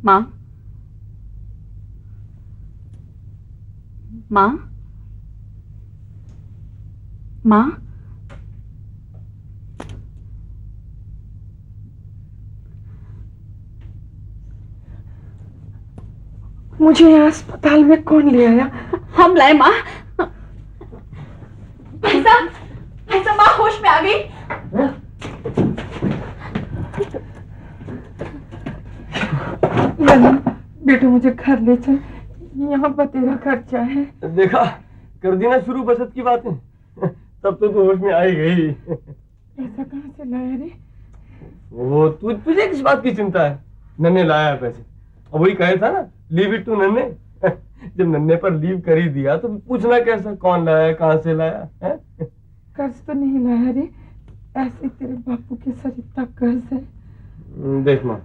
माँ, माँ, माँ, मुझे यहाँ अस्पताल में कौन ले आया? हम लाए माँ। भाई साहब माँ होश में आ गई। ललन, बेटा मुझे घर ले चल, यहाँ पर तेरा खर्चा है। देखा, कर दी ना शुरू बचत की बातें। तब तो तू होश में आई गई। पैसा कहाँ से लाया रे? वो तुझे किस बात की चिंता है? नन्हे लाया है पैसे। और वही कहे था ना, लीव इट टू नन्हे। जब नन्हे पर लीव कर ही दिया तो पूछना कैसा, कौन लाया, कहाँ से लाया है? कर्ज तो नहीं लाया रे, ऐसे तेरे बापू के सर इतना कर्ज है। देख माँ,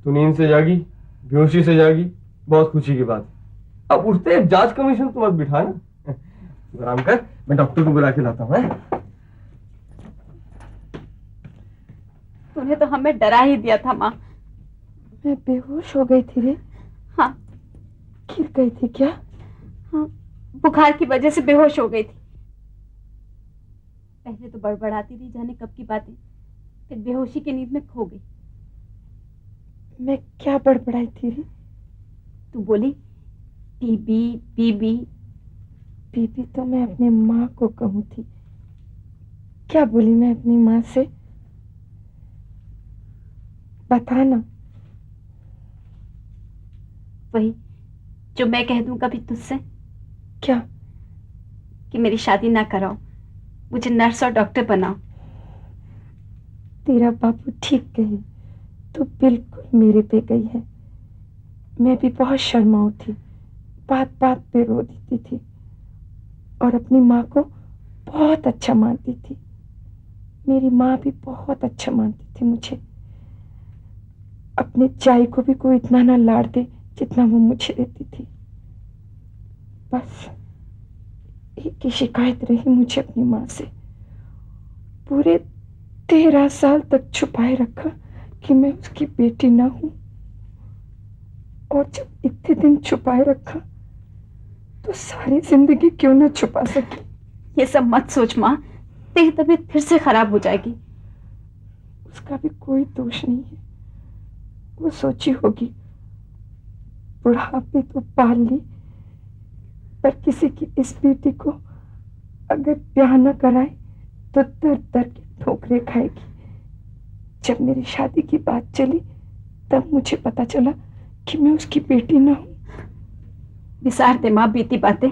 तू नींद से जागी, बेहोशी से जागी, बहुत खुशी की बात। अब उठते जांच कमीशन तो मत बिठा ना। आराम कर, मैं डॉक्टर को बुला के लाता हूँ। तूने तो हमें डरा ही दिया था माँ। मैं बेहोश हो गई थी रे। हाँ, गिर गई थी क्या? हाँ, बुखार की वजह से बेहोश हो गई थी। पहले तो बड़बड़ाती रही जाने कब की बातें, फिर बेहोशी की नींद में खो गई। मैं क्या बड़बड़ाई थी रे? तू बोली टीबी, बीबी। बीबी तो मैं अपने माँ को कहूँ थी। क्या बोली मैं अपनी माँ से? बता ना। वही जो मैं कह दूं कभी तुझसे। क्या? कि मेरी शादी ना कराओ, मुझे नर्स और डॉक्टर बनाओ। तेरा बापू ठीक कहे, तू बिल्कुल मेरे पे गई है। मैं भी बहुत शर्माऊ थी, बात बात पे रो देती थी और अपनी माँ को बहुत अच्छा मानती थी। मेरी माँ भी बहुत अच्छा मानती थी मुझे। अपने चाय को भी कोई इतना ना लाड़ दे जितना वो मुझे देती थी। बस एक ही शिकायत रही मुझे अपनी माँ से। पूरे 13 साल तक छुपाए रखा कि मैं उसकी बेटी ना हूं, और जब इतने दिन छुपाए रखा तो सारी जिंदगी क्यों ना छुपा सकी। ये सब मत सोच माँ, तेरी तबीयत फिर से खराब हो जाएगी। उसका भी कोई दोष नहीं है। वो सोची होगी बुढ़ापे तो पाल ली, पर किसी की इस बेटी को अगर ब्याह न कराए तो दर दर की ठोकरें खाएगी। जब मेरी शादी की बात चली तब मुझे पता चला कि मैं उसकी बेटी ना हूं। विसार दे माँ बीती बातें।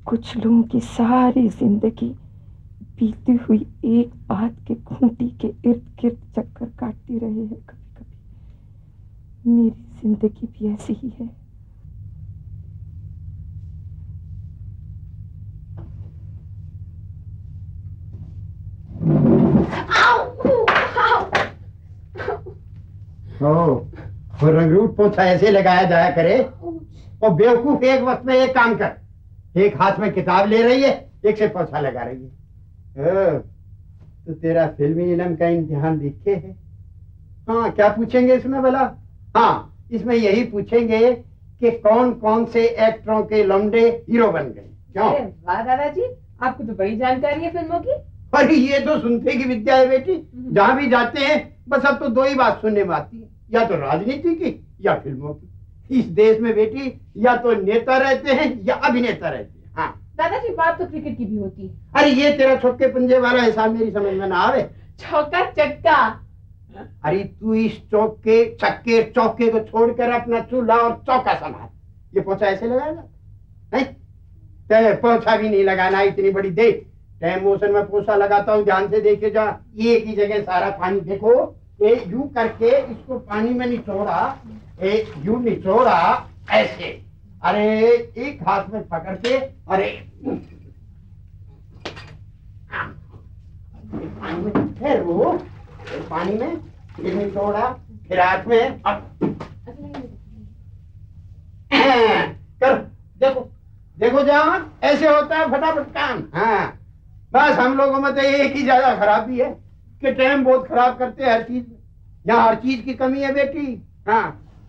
कुछ लोगों की सारी जिंदगी बीती हुई एक बात के खूंटी के इर्द गिर्द चक्कर काटती रहे हैं। कभी कभी मेरी जिंदगी भी ऐसी ही है। वो रंगरूट पोछा ऐसे लगाया जाया करे। और बेवकूफ एक वक्त में एक काम कर, एक हाथ में किताब ले रही है, एक से पोछा लगा रही है। तो तेरा फिल्मी इलम का इम्तिहान लिखे है। हाँ, क्या पूछेंगे इसमें भला? हाँ, इसमें यही पूछेंगे कि कौन कौन से एक्टरों के लौंडे हीरो बन गए। क्यों? वाह दादाजी, आपको तो बड़ी जानकारी है फिल्मों की। अरे ये तो सुनते की विद्या है बेटी। जहाँ भी जाते हैं बस अब तो दो ही बात सुनने में आती है, या तो राजनीति की या फिल्मों की। इस देश में बेटी या तो नेता रहते हैं या अभिनेता रहते हैं। हाँ दादाजी, बात तो क्रिकेट की भी होती है। अरे ये तेरा छक्के पंजे वाला हिसाब मेरी समझ में ना आवे। चौका चक्का। अरे तू इस चौके छक्के चौके को छोड़कर अपना चूल्हा और चौका संभाल। ये पोछा ऐसे लगाएगा? नहीं, पोछा भी नहीं लगाना इतनी बड़ी देख। टाइम मोशन में पोछा लगाता हूँ, ध्यान से देखे जा। एक ही जगह सारा पानी देखो। एक यूं करके इसको पानी में निचोड़ा, एक यूं निचोड़ा ऐसे। अरे एक हाथ में पकड़ के, अरे पानी में फिर वो पानी में फिर निचोड़ा, फिर हाथ में कर। देखो देखो जहाँ ऐसे होता है फटाफट काम। हाँ बस हम लोगों में तो एक ही ज्यादा खराबी है कि टाइम बहुत खराब करते हैं हर चीज में। यहाँ हर चीज की कमी है बेटी। हाँ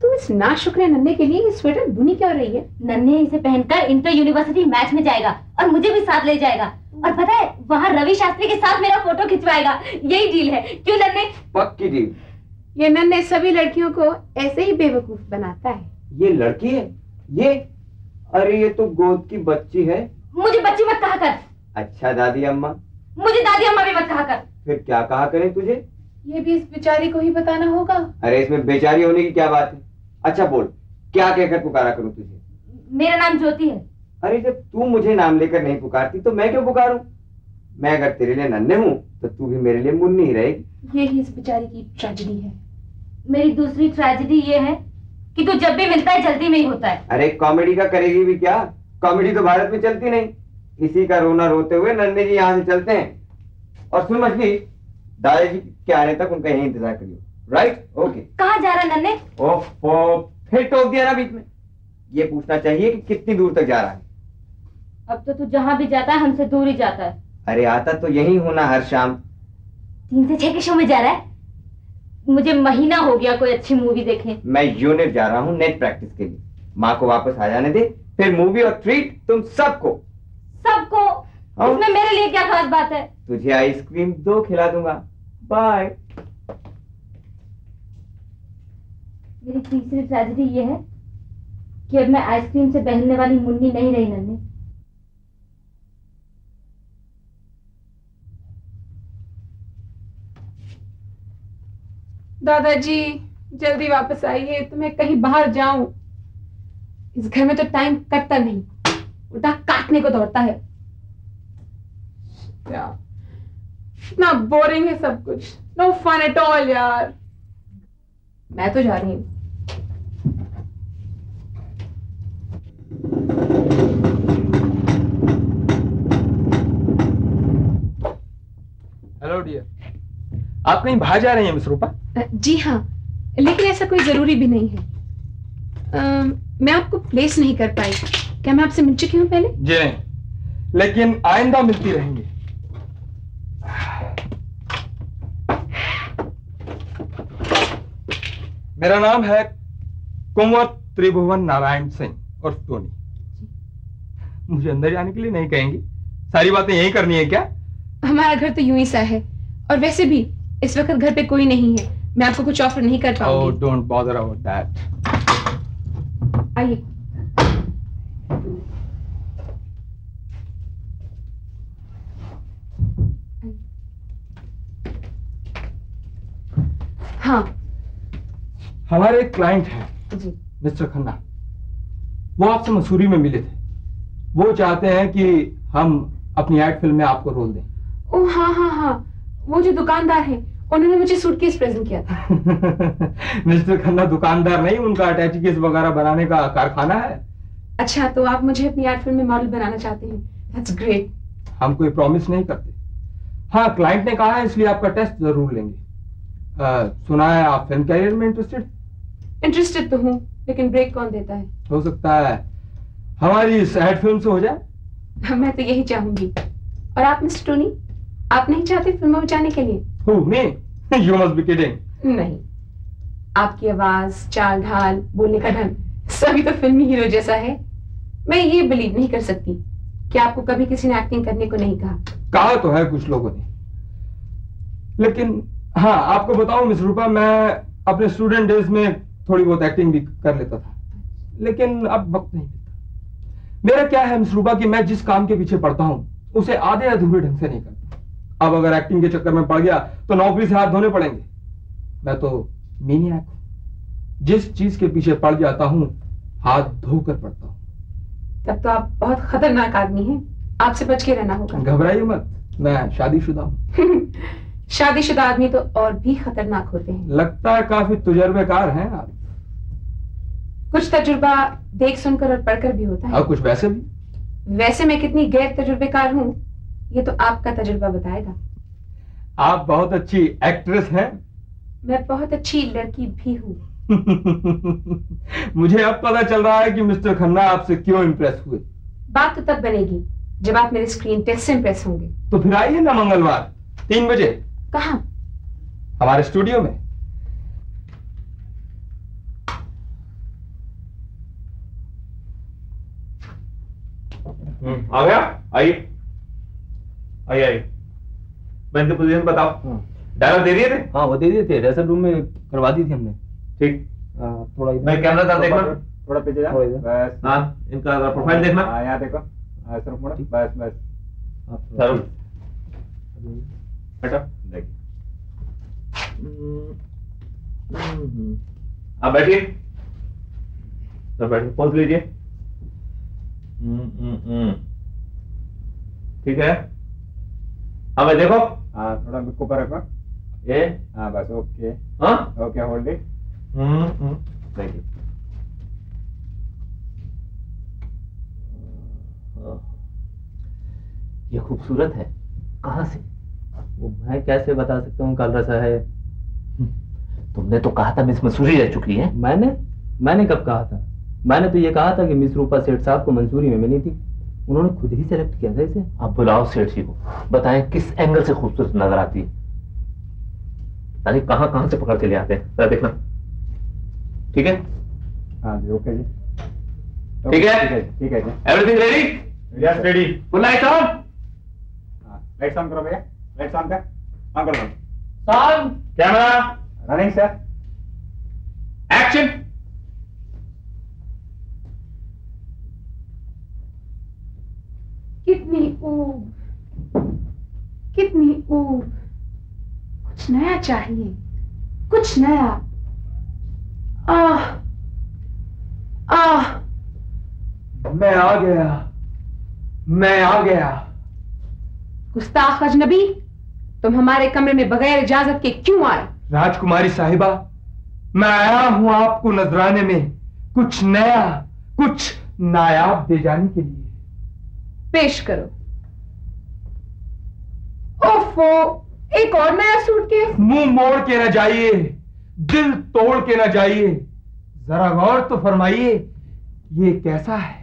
तू इस नाशुक्रे नन्हे के लिए ये स्वेटर बुनी क्यों रही है? नन्हे इसे पहनकर इंटर यूनिवर्सिटी मैच में जाएगा और मुझे भी साथ ले जाएगा, और पता है वहाँ रवि शास्त्री के साथ मेरा फोटो खिंचवाएगा। यही डील है, क्यों नन्हे? पक्की डील। ये नन्हे सभी लड़कियों को ऐसे ही बेवकूफ बनाता है। ये लड़की है ये? अरे ये तो गोद की बच्ची है। मुझे बच्ची मत कहा कर। अच्छा दादी अम्मा? मुझे दादी अम्मा भी मत कहा कर। फिर क्या कहा करें तुझे? ये भी इस बेचारी को ही बताना होगा। अरे इसमें बेचारी होने की क्या बात है? अच्छा बोल, क्या कहकर पुकारा करूं तुझे? मेरा नाम ज्योति है। अरे जब तू मुझे नाम लेकर नहीं पुकारती तो मैं क्यों पुकारूं? मैं अगर तेरे लिए नन्हे हूं तो तू भी मेरे लिए मुन्नी ही रहेगी। यही इस बेचारी की ट्रेजेडी है। मेरी दूसरी ट्रेजेडी ये है कि तू जब भी मिलता है जल्दी में ही होता है। अरे कॉमेडी का करेगी भी क्या? कॉमेडी तो भारत में चलती नहीं। इसी का रोना रोते हुए नन्हे जी यहाँ से चलते हैं। और सुन मछली, दादाजी के आने तक उनका यही इंतजार करियो। राइट? ओके। कहाँ जा रहा नन्हे? ओफो, फिर टोक दिया ना बीच में। ये पूछना चाहिए कि कितनी दूर तक जा रहा है। अब तो तू जहाँ भी जाता है हमसे दूर ही जाता है। अरे आता तो यही होना हर शाम। 3 से 6 के शो में जा रहा है। मुझे महीना हो गया कोई अच्छी मूवी देखे। मैं यूनिट जा रहा हूँ नेट प्रैक्टिस के लिए। माँ को वापस आ जाने दे, फिर मूवी और ट्रीट तुम सबको। सबको? इसमें मेरे लिए क्या खास बात है? तुझे आइसक्रीम 2 खिला दूंगा। बाय। मेरी तीसरी ट्रेजेडी ये है कि अब मैं आइसक्रीम से बहलने वाली मुन्नी नहीं रही नन्हे। दादाजी जल्दी वापस आइए, तो मैं कहीं बाहर जाऊं। इस घर में तो टाइम कटता नहीं, उल्टा काटने को दौड़ता है। यार इतना बोरिंग है सब कुछ। नो फन एट ऑल यार। मैं तो जा रही हूँ। हेलो डियर, आप कहीं बाहर जा रही हैं मिस रूपा? जी हाँ, लेकिन ऐसा कोई जरूरी भी नहीं है। मैं आपको प्लेस नहीं कर पाई। क्या मैं आपसे मिल चुकी हूँ पहले? जी नहीं, लेकिन आइंदा मिलती रहेंगी। मेरा नाम है कुंवर त्रिभुवन नारायण सिंह और टोनी। मुझे अंदर जाने के लिए नहीं कहेंगी? सारी बातें यही करनी है क्या? हमारा घर तो यूं ही सा है, और वैसे भी इस वक्त घर पे कोई नहीं है। मैं आपको कुछ ऑफर नहीं कर पाऊंगी। Oh, don't bother about that. आइए। हाँ हमारे एक क्लाइंट हैं जी। मिस्टर खन्ना। वो आपसे मसूरी में मिले थे। वो चाहते हैं कि हम अपनी एड फिल्म में आपको रोल दें। ओह हाँ हाँ हाँ, वो जो दुकानदार है, उन्होंने मुझे सूटकेस प्रेजेंट किया था। मिस्टर खन्ना दुकानदार नहीं, उनका अटैची केस वगैरह बनाने का कारखाना है। अच्छा, तो आप मुझे अपनी एड फिल्म में मॉडल बनाना चाहते हैं? That's great. हम कोई प्रॉमिस नहीं करते। हाँ, क्लाइंट ने कहा है इसलिए आपका टेस्ट जरूर लेंगे। सुना है आप फिल्म कैरियर में इंटरेस्टेड तो हूँ, लेकिन ब्रेक कौन देता है? हो सकता है हमारी इस एड फिल्म से हो जाए। मैं तो यही चाहूंगी। और आप मिस्टर टोनी, आप नहीं चाहते फिल्मों में जाने के लिए? Who, me? You must be kidding. नहीं, आपकी आवाज, चाल ढाल, बोलने का ढंग सभी तो फिल्मी हीरो जैसा है। मैं ये बिलीव नहीं कर सकती कि आपको कभी किसी ने एक्टिंग करने को नहीं कहा। कहा तो है कुछ लोगों ने, लेकिन हाँ आपको बताऊं मिस रूपा, मैं अपने स्टूडेंट डेज में थोड़ी बहुत एक्टिंग भी कर लेता था, लेकिन अब वक्त नहीं मिलता। मेरा क्या है मिस रूपा कि मैं जिस काम के पीछे पड़ता हूं उसे आधे अधूरे ढंग से नहीं करता। अब अगर एक्टिंग के चक्कर में पड़ गया तो नौकरी से हाथ धोने पड़ेंगे। मैं तो मीनियाक हूं, जिस चीज के पीछे पड़ जाता हूं हाथ धोकर पड़ता हूं। तब तो आप बहुत खतरनाक आदमी हैं, आपसे बच के रहना होगा। घबराइए मत, मैं शादीशुदा हूं। शादीशुदा आदमी तो और भी खतरनाक होते हैं। लगता है काफी तजुर्बेकार हैं आप। कुछ तजुर्बा देख सुनकर और पढ़कर भी होता है। और कुछ वैसे भी। वैसे मैं कितनी गैर तजुर्बेकार हूँ, ये तो आपका तजुर्बा बताएगा। आप बहुत अच्छी एक्ट्रेस हैं। मैं बहुत अच्छी लड़की भी हूँ। मुझे अब पता चल रहा है कि मिस्टर खन्ना आपसे क्यों इम्प्रेस हुए। बात तो तब बनेगी जब आप मेरे स्क्रीन टेस्ट से इम्प्रेस होंगे। तो फिर आइए ना मंगलवार 3 बजे। कहाँ? हमारे स्टूडियो में। आ गया? आइए आइए आइए। बहन की पोजीशन बताओ। डायलॉग दे दिए थे? हाँ वो दे दिए थे, रिहर्सल रूम में करवा दी थी हमने। ठीक। थोड़ा मैं कैमरा साथ देखना। थोड़ा पीछे जा, बस। हाँ इनका प्रोफाइल देखना। हाँ यहाँ देखो, सर मोड़ो, बस बस। चलो बेटा देखिए। आप बैठिए सर, बैठिए, पोज लीजिए। ठीक है। अब मैं देखो। हाँ थोड़ा बिक्को पर रखो। ये हाँ बस, ओके। हाँ ओके, होल्ड इट। देखिए। ये खूबसूरत है, कहाँ से? वो मैं कैसे बता सकता हूँ कलरा साहब? तुमने तो कहा था मिस मसूरी रह चुकी है। मैंने कब कहा था? मैंने तो ये कहा था कि मिस रूपा सेठ साहब को मंसूरी में मिली थी, उन्होंने खुद ही सेलेक्ट किया था इसे। अब बुलाओ सेठ जी को, बताएं किस एंगल से खूबसूरत नजर आती है। तारीफ कहाँ कहाँ से पकड़ के ले आते हैं, जरा देखना। ठीक है? हाँ जी, ओके जी। ठीक है? ठीक है जी। Everything ready? Yes ready. Full light on. हाँ लाइट्स ऑन करो भैया, लाइट्स ऑन कर, ऑन करो। Sound, camera, running sir. Action. कितनी ऊब, कितनी ऊब। कुछ नया चाहिए, कुछ नया। आह आह। मैं आ गया, मैं आ गया। गुस्ताख अजनबी, तुम हमारे कमरे में बगैर इजाजत के क्यों आए? राजकुमारी साहिबा, मैं आया हूं आपको नजराने में कुछ नया, कुछ नायाब दे जाने के लिए। पेश करो। ओफो, एक और नया सूटकेस। मुंह मोड़ के न जाइए, दिल तोड़ के न जाइए, जरा गौर तो फरमाइए, ये कैसा है?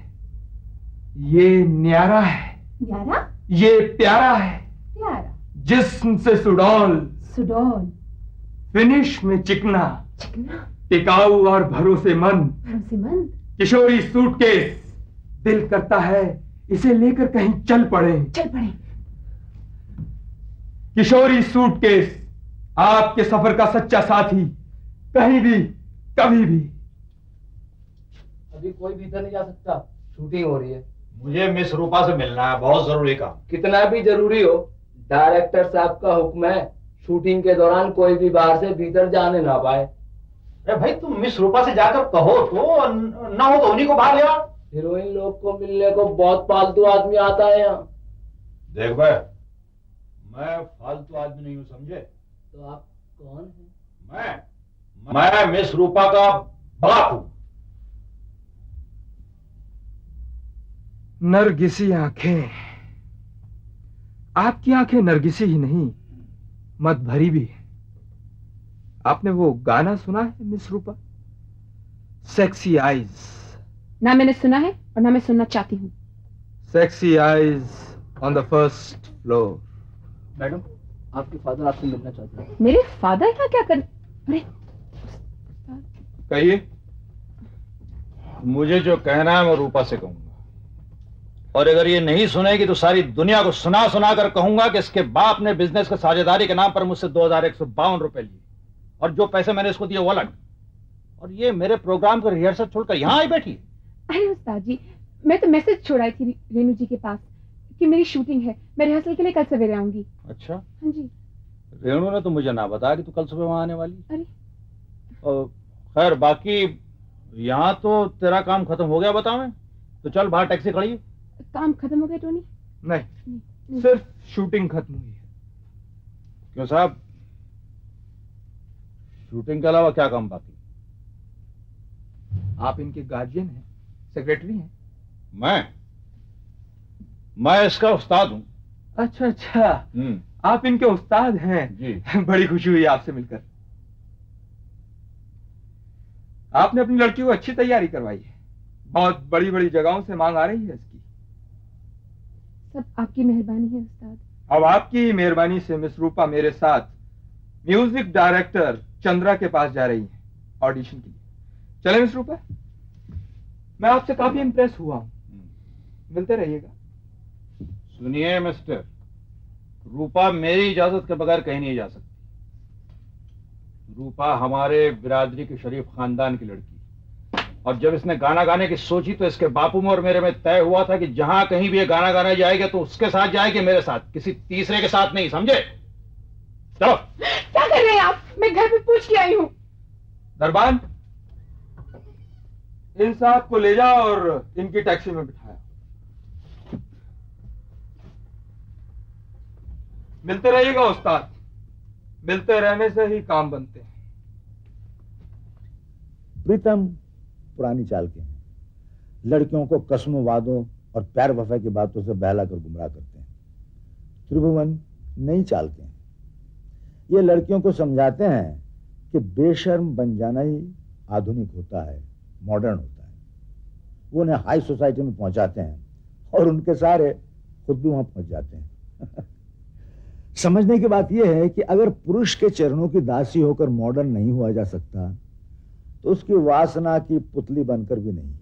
ये न्यारा है, न्यारा? ये प्यारा है, प्यारा। जिस्म से सुडौल, सुडौल। फिनिश में चिकना, चिकना। टिकाऊ और भरोसेमंद। भरोसेमंद। किशोरी सूटकेस, दिल करता है इसे लेकर कहीं चल पड़े। चल पड़े। किशोरी सूटकेस, आपके सफर का सच्चा साथी, कहीं भी कभी भी। अभी कोई भीतर नहीं जा सकता, शूटिंग हो रही है। मुझे मिस रूपा से मिलना है, बहुत जरूरी काम। कितना भी जरूरी हो, डायरेक्टर साहब का हुक्म है, शूटिंग के दौरान कोई भी बाहर से भीतर जाने ना पाए। अरे भाई तुम मिस रूपा से जाकर कहो तो, ना हो तो उन्हीं को बाहर ले आओ। हीरोइन लोग को मिलने को बहुत फालतू आदमी आता है यहाँ। देख भाई, मैं फालतू आदमी नहीं हूँ, समझे? तो आप कौन हैं? मैं मिस रूपा का बाप हूँ। नरगिसी आंखें, आपकी आंखें नरगिसी ही नहीं, मत भरी भी है। आपने वो गाना सुना है मिस रूपा, सेक्सी आईज? ना मैंने सुना है और ना मैं सुनना चाहती हूँ। Sexy eyes on the first floor. Madam, आपके फादर आपसे मिलना चाहते हैं। मेरे फादर यहाँ क्या कर? अरे कहिए। मुझे जो कहना है मैं रूपा से कहूंगा, और अगर ये नहीं सुनेगी तो सारी दुनिया को सुना सुना कर कहूंगा कि इसके बाप ने बिजनेस के साझेदारी के नाम पर मुझसे 2152 रुपए लिए, और जो पैसे मैंने इसको दिए वो अलग, और ये मेरे प्रोग्राम का रिहर्सल छोड़कर यहाँ आई बैठी। अरे उस्ताद जी, मैं तो मैसेज छोड़ाई थी रेनू जी के पास कि मेरी शूटिंग है, मैं रिहर्सल के लिए कल सवेरे आऊंगी। अच्छा, हाँ जी। रेणु ने तो मुझे ना बताया कि तू कल सुबह वहां आने वाली। अरे और खैर बाकी यहाँ तो तेरा काम खत्म हो गया, बता मैं तो चल बाहर टैक्सी खड़ी है। काम खत्म हो गया टोनी? नहीं, सिर्फ शूटिंग खत्म हुई है। क्यों साहब, शूटिंग के अलावा क्या काम बाकी? आप इनके गार्जियन हैं, सेक्रेटरी हैं? मैं इसका उस्ताद हूँ। अच्छा अच्छा, आप इनके उस्ताद हैं जी। बड़ी खुशी हुई आपसे मिलकर। आपने अपनी लड़की को अच्छी तैयारी करवाई है, बहुत बड़ी बड़ी जगहों से मांग आ रही है इसकी। सब आपकी मेहरबानी है उस्ताद। अब आपकी मेहरबानी से मिस रूपा मेरे साथ म्यूजिक डायरेक्टर चंद्रा के पास जा रही है ऑडिशन के लिए। चले मिस रूपा, मैं आपसे काफी इंप्रेस हुआ हूं। मिलते रहिएगा। सुनिए मिस्टर, रूपा मेरी इजाजत के बगैर कहीं नहीं जा सकती। रूपा हमारे बिरादरी के शरीफ खानदान की लड़की, और जब इसने गाना गाने की सोची तो इसके बापू में और मेरे में तय हुआ था कि जहां कहीं भी ये गाना गाने जाएगा तो उसके साथ जाएगी, मेरे साथ, किसी तीसरे के साथ नहीं, समझे? चलो। क्या कर रहे हैं आप? मैं घर पे पूछ के आई हूँ। दरबान, इन साहब को ले जा और इनकी टैक्सी में बिठाया। मिलते रहिएगा उस्ताद, मिलते रहने से ही काम बनते हैं। प्रीतम पुरानी चाल के हैं, लड़कियों को कसमों वादों और प्यार वफा की बातों से बहलाकर गुमराह करते हैं। त्रिभुवन नई चाल के हैं, ये लड़कियों को समझाते हैं कि बेशर्म बन जाना ही आधुनिक होता है, मॉडर्न होता है। वो उन्हें हाई सोसाइटी में पहुंचाते हैं और उनके सारे खुद भी वहां पहुंच जाते हैं। समझने की बात यह है कि अगर पुरुष के चरणों की दासी होकर मॉडर्न नहीं हुआ जा सकता तो उसकी वासना की पुतली बनकर भी नहीं।